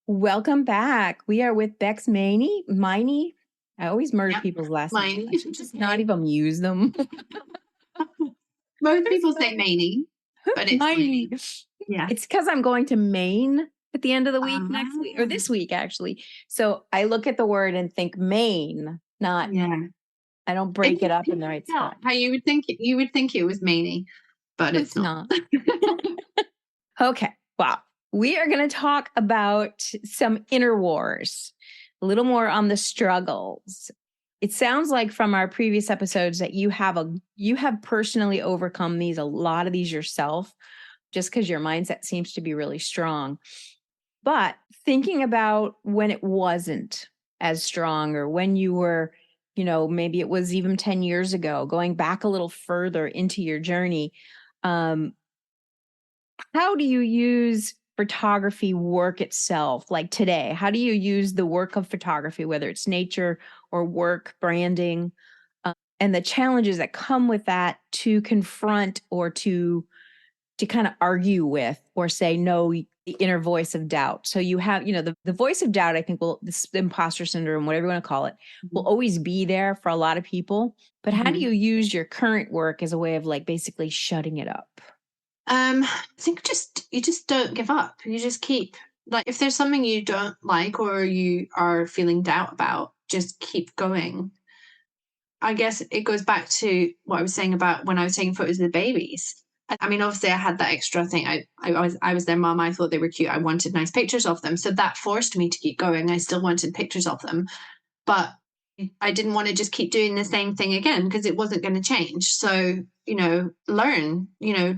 Welcome back. We are with Bex Maini. I always murder Yep. people's last names. Maini. I should just not even use them. Most people say Maini, but it's Maini. Maini. Yeah. It's because I'm going to Maine at the end of the week next week, or Ah. this week, actually. So I look at the word and think Maine, not, Yeah. I don't break it up in the right spot. How you would think it was Maini, but it's not. Okay. Wow. We are going to talk about some inner wars, a little more on the struggles. It sounds like from our previous episodes that you have personally overcome a lot of these yourself, just because your mindset seems to be really strong. But thinking about when it wasn't as strong, or when you were, maybe it was even 10 years ago, going back a little further into your journey, how do you use photography work itself, like today? How do you use the work of photography, whether it's nature or work, branding, and the challenges that come with that, to confront or to kind of argue with, or say no, the inner voice of doubt? So you have, the voice of doubt, I think, this imposter syndrome, whatever you want to call it, will always be there for a lot of people. But how do you use your current work as a way of basically shutting it up? I think you just don't give up. You just keep, if there's something you don't like or you are feeling doubt about, just keep going. I guess it goes back to what I was saying about when I was taking photos of the babies. I mean, obviously I had that extra thing. I was their mom. I thought they were cute. I wanted nice pictures of them. So that forced me to keep going. I still wanted pictures of them, but I didn't want to just keep doing the same thing again, because it wasn't going to change. So, learn,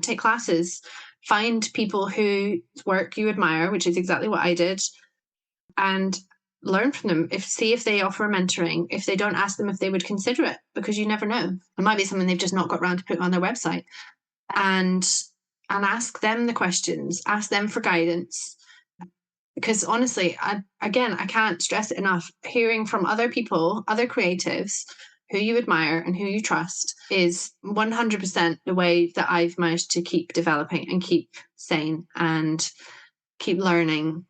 take classes, find people whose work you admire, which is exactly what I did, and learn from them. See if they offer mentoring. If they don't, ask them if they would consider it, because you never know. It might be something they've just not got around to putting on their website. And ask them the questions, ask them for guidance. Because honestly, I can't stress it enough. Hearing from other people, other creatives who you admire and who you trust, is 100% the way that I've managed to keep developing and keep sane and keep learning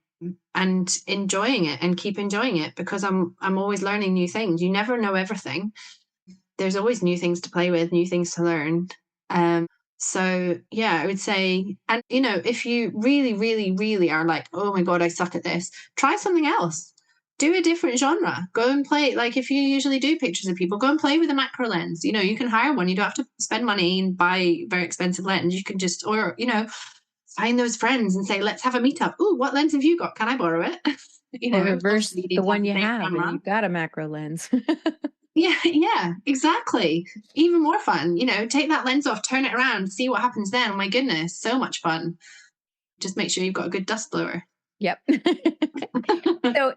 and enjoying it, and keep enjoying it, because I'm always learning new things. You never know everything. There's always new things to play with, new things to learn. So yeah, I would say, and if you really, really, really are like, oh my God, I suck at this, try something else. Do a different genre. Go and play. Like, if you usually do pictures of people, go and play with a macro lens. You can hire one. You don't have to spend money and buy very expensive lens. You can just, or, find those friends and say, let's have a meetup. Oh, what lens have you got? Can I borrow it? Or reverse the one you have and you've got a macro lens. Yeah, exactly. Even more fun. Take that lens off, turn it around, see what happens then. Oh my goodness, so much fun. Just make sure you've got a good dust blower. Yep. So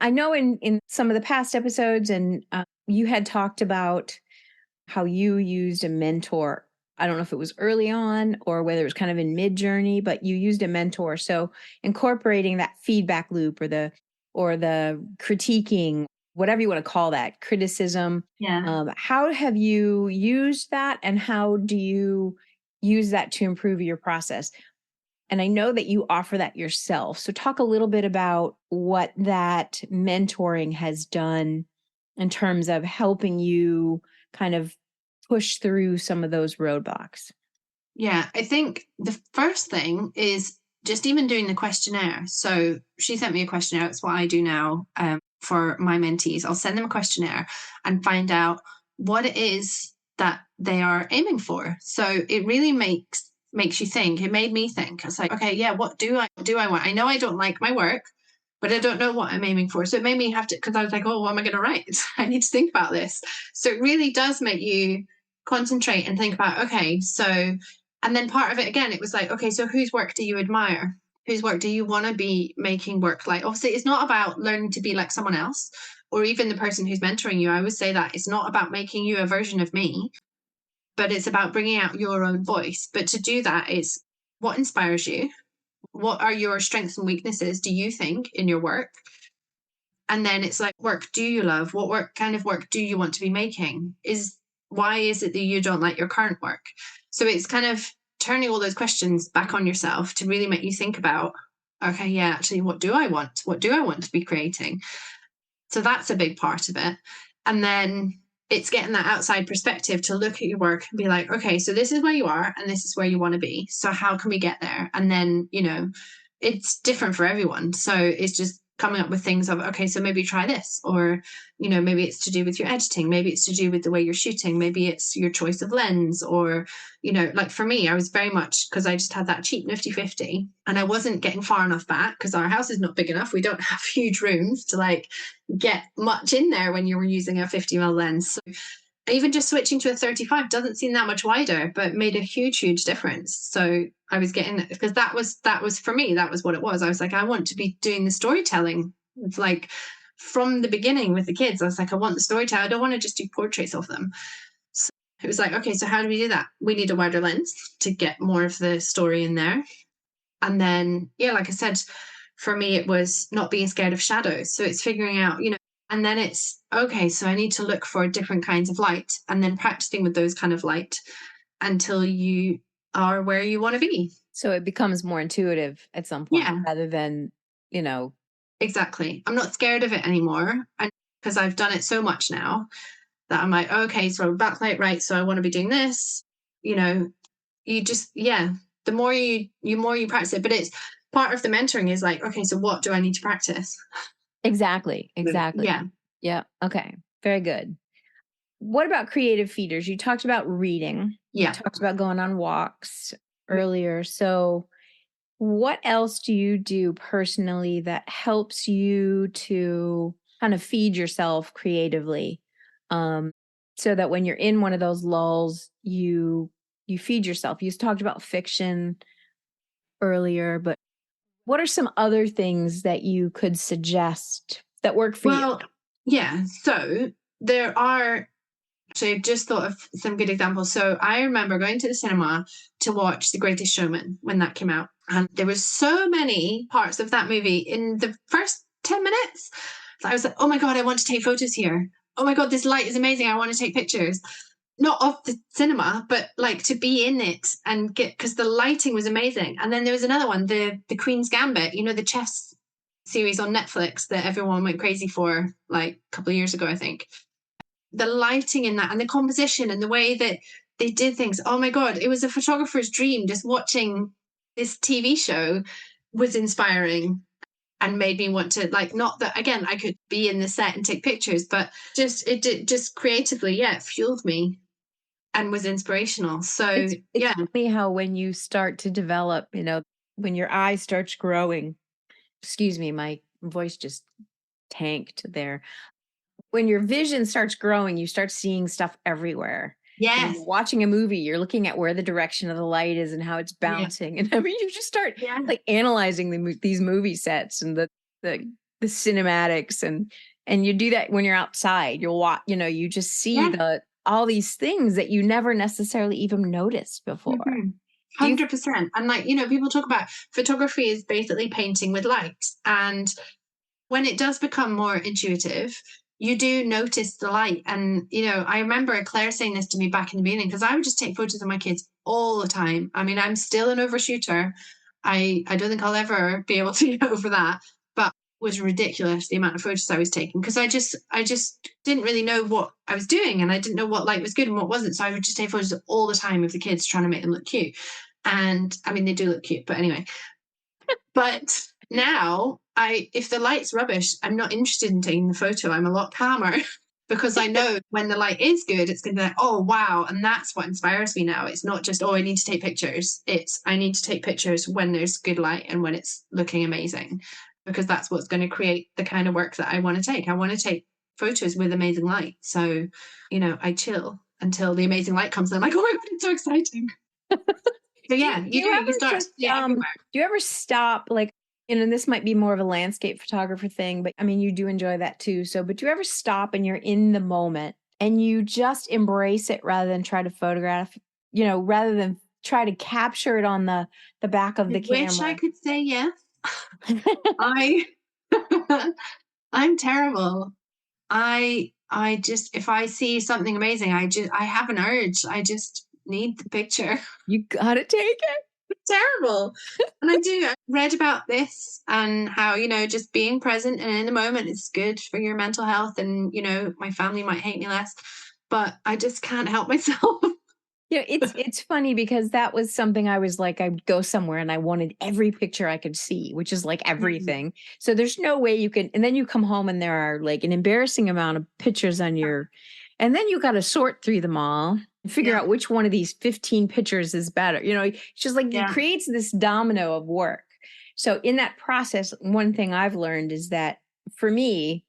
I know in some of the past episodes, and you had talked about how you used a mentor. I don't know if it was early on or whether it was kind of in mid-journey, but you used a mentor. So incorporating that feedback loop, or the critiquing, whatever you want to call that, criticism. Yeah. How have you used that, and how do you use that to improve your process? And I know that you offer that yourself. So talk a little bit about what that mentoring has done in terms of helping you kind of push through some of those roadblocks. Yeah, I think the first thing is just even doing the questionnaire. So she sent me a questionnaire. It's what I do now for my mentees. I'll send them a questionnaire and find out what it is that they are aiming for. So it really makes you think. It made me think. It's like, okay, yeah, what do I want? I know I don't like my work, but I don't know what I'm aiming for. So it made me have to, because I was like, oh, what am I going to write? I need to think about this. So it really does make you concentrate and think about, okay, so, and then part of it, again, it was like, okay, so whose work do you admire? Whose work do you want to be making work like? Obviously, it's not about learning to be like someone else, or even the person who's mentoring you. I would say that it's not about making you a version of me, but it's about bringing out your own voice. But to do that, is what inspires you? What are your strengths and weaknesses, do you think, in your work? And then it's like, work do you love? What kind of work do you want to be making? Why is it that you don't like your current work? So it's kind of turning all those questions back on yourself to really make you think about okay, yeah, actually, what do I want? What do I want to be creating? So that's a big part of it. And then it's getting that outside perspective to look at your work and be like, okay, so this is where you are and this is where you want to be. So how can we get there? And then, it's different for everyone. So it's just coming up with things of, okay, so maybe try this, or, maybe it's to do with your editing. Maybe it's to do with the way you're shooting. Maybe it's your choice of lens, or, like for me, I was very much, because I just had that cheap nifty 50 and I wasn't getting far enough back because our house is not big enough. We don't have huge rooms to like get much in there when you're using a 50mm lens. So even just switching to a 35 doesn't seem that much wider, but made a huge difference. So I was getting, because that was for me, that was what it was. I was like, I want to be doing the storytelling. It's like from the beginning with the kids, I was like, I want the storytelling. I don't want to just do portraits of them. So it was like, okay, so how do we do that? We need a wider lens to get more of the story in there. And then, yeah, like I said, for me, it was not being scared of shadows. So it's figuring out, and then it's, okay, so I need to look for different kinds of light and then practicing with those kind of light until you are where you want to be. So it becomes more intuitive at some point, rather than, Exactly. I'm not scared of it anymore. And because I've done it so much now that I'm like, okay, so backlight, right? So I want to be doing this, you just, the more you practice it, but it's part of the mentoring is like, okay, so what do I need to practice? Exactly. Yeah. Okay. Very good. What about creative feeders? You talked about reading. Yeah. You talked about going on walks earlier. So what else do you do personally that helps you to kind of feed yourself creatively? So that when you're in one of those lulls, you feed yourself. You talked about fiction earlier, but what are some other things that you could suggest that work for you? Yeah. So there are, actually, I've just thought of some good examples. So I remember going to the cinema to watch The Greatest Showman when that came out. And there was so many parts of that movie in the first 10 minutes. So I was like, oh my God, I want to take photos here. Oh my God, this light is amazing. I want to take pictures. Not of the cinema, but like to be in it and get, because the lighting was amazing. And then there was another one, the Queen's Gambit, the chess series on Netflix that everyone went crazy for like a couple of years ago, I think. The lighting in that and the composition and the way that they did things. Oh my God, it was a photographer's dream. Just watching this TV show was inspiring and made me want to, like, not that, again, I could be in the set and take pictures, but it did just creatively, it fueled me and was inspirational. So it's funny how when you start to develop, when your eye starts growing, excuse me, my voice just tanked there. When your vision starts growing, you start seeing stuff everywhere. Yes. You're watching a movie, you're looking at where the direction of the light is and how it's bouncing. And I mean, you just start like analyzing these movie sets and the cinematics, and you do that when you're outside. You'll watch, you just see all these things that you never necessarily even noticed before. 100%. And like, people talk about photography is basically painting with light. And when it does become more intuitive, you do notice the light. And, I remember Claire saying this to me back in the beginning, because I would just take photos of my kids all the time. I mean, I'm still an overshooter. I don't think I'll ever be able to get over that. But it was ridiculous the amount of photos I was taking, because I just didn't really know what I was doing, and I didn't know what light was good and what wasn't. So I would just take photos all the time of the kids, trying to make them look cute. And I mean, they do look cute, but anyway. But now, if the light's rubbish, I'm not interested in taking the photo. I'm a lot calmer because I know when the light is good, it's going to be like, oh, wow. And that's what inspires me now. It's not just, oh, I need to take pictures. It's, I need to take pictures when there's good light and when it's looking amazing, because that's what's going to create the kind of work that I want to take. I want to take photos with amazing light. So, I chill until the amazing light comes and I'm like, oh my God, it's so exciting. So yeah, you start to see it everywhere. Do you ever stop, like, and this might be more of a landscape photographer thing, but I mean, you do enjoy that too. So, but do you ever stop and you're in the moment and you just embrace it rather than try to photograph, rather than try to capture it on the back of the camera? I wish I could say yes. I'm terrible. I just, if I see something amazing, I have an urge. I just need the picture. You gotta take it. terrible. And I read about this and how, just being present and in the moment is good for your mental health. And, my family might hate me less, but I just can't help myself. It's funny because that was something I was like, I'd go somewhere and I wanted every picture I could see, which is like everything. So there's no way you can, and then you come home and there are like an embarrassing amount of pictures on and then you got to sort through them all and figure out which one of these 15 pictures is better. It's just like it creates this domino of work. So in that process, one thing I've learned is that for me,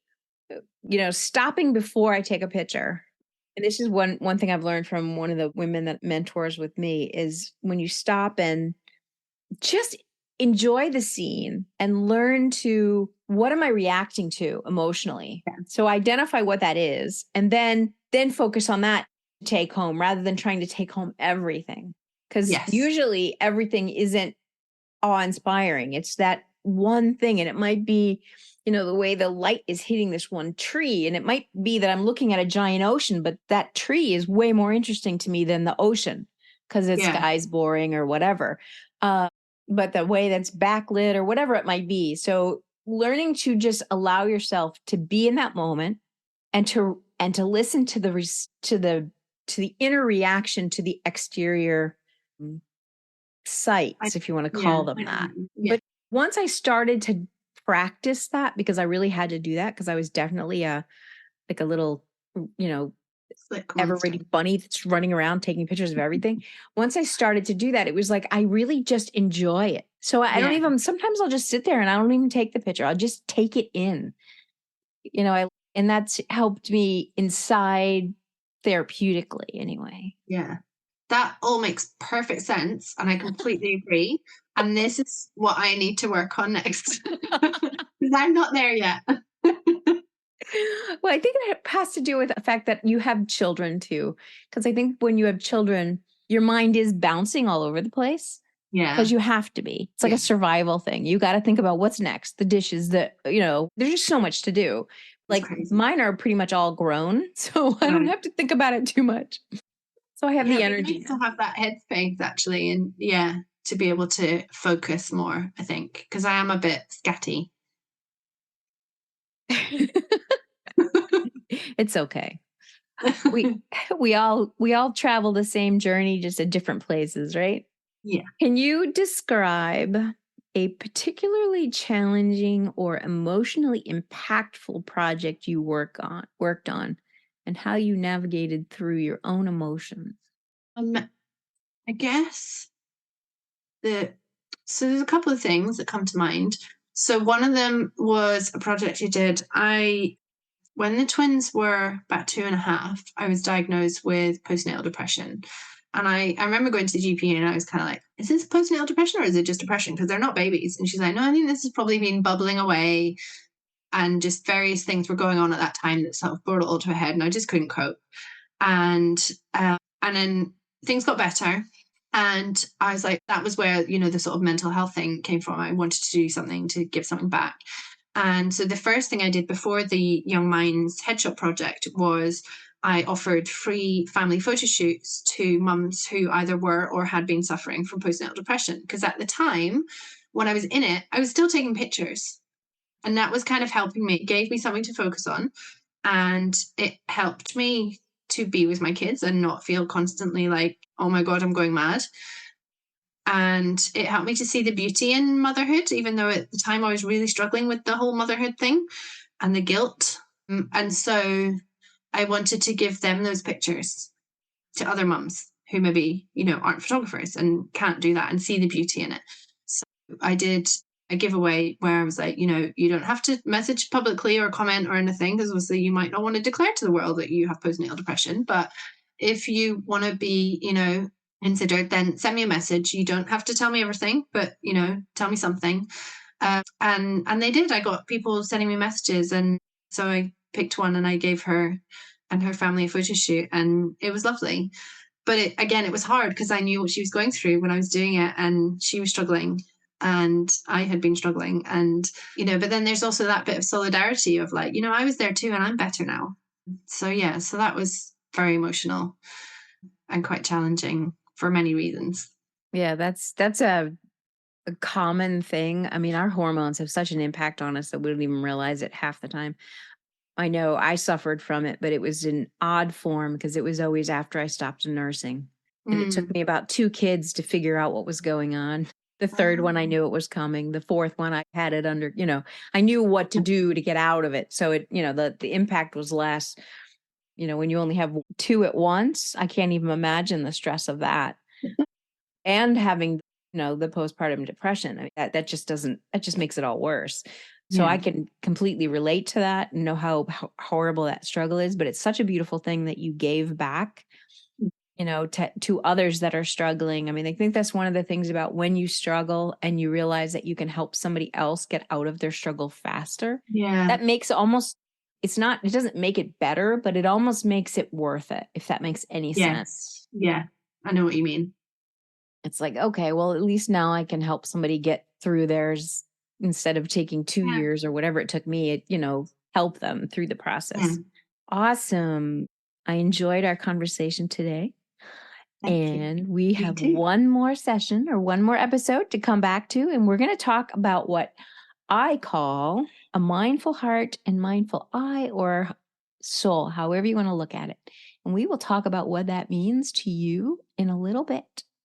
stopping before I take a picture. And this is one thing I've learned from one of the women that mentors with me is when you stop and just enjoy the scene and learn to, what am I reacting to emotionally? Yeah. So identify what that is and then focus on that to take home rather than trying to take home everything. Because usually everything isn't awe-inspiring. It's that one thing. And it might be, the way the light is hitting this one tree. And it might be that I'm looking at a giant ocean, but that tree is way more interesting to me than the ocean because its sky's boring or whatever. But the way that's backlit or whatever it might be. So learning to just allow yourself to be in that moment and to listen to the inner reaction to the exterior sights, if you want to call them that. Yeah. But once I started to practice that, because I really had to do that, because I was definitely a little, ever-ready bunny that's running around taking pictures of everything. Once I started to do that, it was like, I really just enjoy it. So I don't even, sometimes I'll just sit there and I don't even take the picture. I'll just take it in, and that's helped me inside therapeutically anyway. Yeah. That all makes perfect sense. And I completely agree. And this is what I need to work on next. Because I'm not there yet. Well, I think it has to do with the fact that you have children too. Because I think when you have children, your mind is bouncing all over the place. Yeah. Because you have to be. It's like a survival thing. You got to think about what's next, the dishes that, there's just so much to do. Like mine are pretty much all grown. So I don't have to think about it too much. So I have the energy. Nice to have that headspace actually. And to be able to focus more, I think, because I am a bit scatty. It's okay. We all travel the same journey, just at different places, right? Yeah. Can you describe a particularly challenging or emotionally impactful project you worked on and how you navigated through your own emotions? I guess so there's a couple of things that come to mind. So one of them was a project I did. When the twins were about 2.5, I was diagnosed with postnatal depression. And I remember going to the GP and I was kind of like, is this postnatal depression or is it just depression? Because they're not babies. And she's like, no, I think this has probably been bubbling away. And just various things were going on at that time that sort of brought it all to a head. And I just couldn't cope. And then things got better. And I was like, that was where, the sort of mental health thing came from. I wanted to do something to give something back. And so the first thing I did before the Young Minds Headshot project was I offered free family photo shoots to mums who either were or had been suffering from postnatal depression. Because at the time, when I was in it, I was still taking pictures. And that was kind of helping me. It gave me something to focus on. And it helped me to be with my kids and not feel constantly like, oh my God, I'm going mad. And it helped me to see the beauty in motherhood, even though at the time I was really struggling with the whole motherhood thing and the guilt. And so I wanted to give them those pictures to other mums who maybe, aren't photographers and can't do that and see the beauty in it. So I did a giveaway where I was like, you don't have to message publicly or comment or anything, because obviously you might not want to declare to the world that you have postnatal depression. But if you want to be, considered, then send me a message. You don't have to tell me everything, but, tell me something. And they did. I got people sending me messages. And so I picked one and I gave her and her family a photo shoot, and it was lovely. But it was hard because I knew what she was going through when I was doing it, and she was struggling and I had been struggling. And, but then there's also that bit of solidarity of like, I was there too and I'm better now. So that was very emotional and quite challenging for many reasons. Yeah, that's a common thing. I mean, our hormones have such an impact on us that we don't even realize it half the time. I know I suffered from it, but it was in odd form because it was always after I stopped nursing. And it took Mm. me about 2 kids to figure out what was going on. The third one, I Oh. knew it was coming. The fourth one, I had it under, I knew what to do to get out of it. So the impact was less. When you only have 2 at once, I can't even imagine the stress of that. And having, the postpartum depression. I mean, that just makes it all worse. So Yeah. I can completely relate to that and know how horrible that struggle is, but it's such a beautiful thing that you gave back, to others that are struggling. I mean, I think that's one of the things about when you struggle and you realize that you can help somebody else get out of their struggle faster. Yeah. That makes it doesn't make it better, but it almost makes it worth it, if that makes any sense. Yes. Yeah. I know what you mean. It's like, okay, well, at least now I can help somebody get through theirs instead of taking 2 Yeah. years or whatever it took me, help them through the process. Mm. Awesome. I enjoyed our conversation today. Thank you. And we Me have too. one more session or one more episode to come back to. And we're going to talk about what I call a mindful heart and mindful eye or soul, however you want to look at it. And we will talk about what that means to you in a little bit.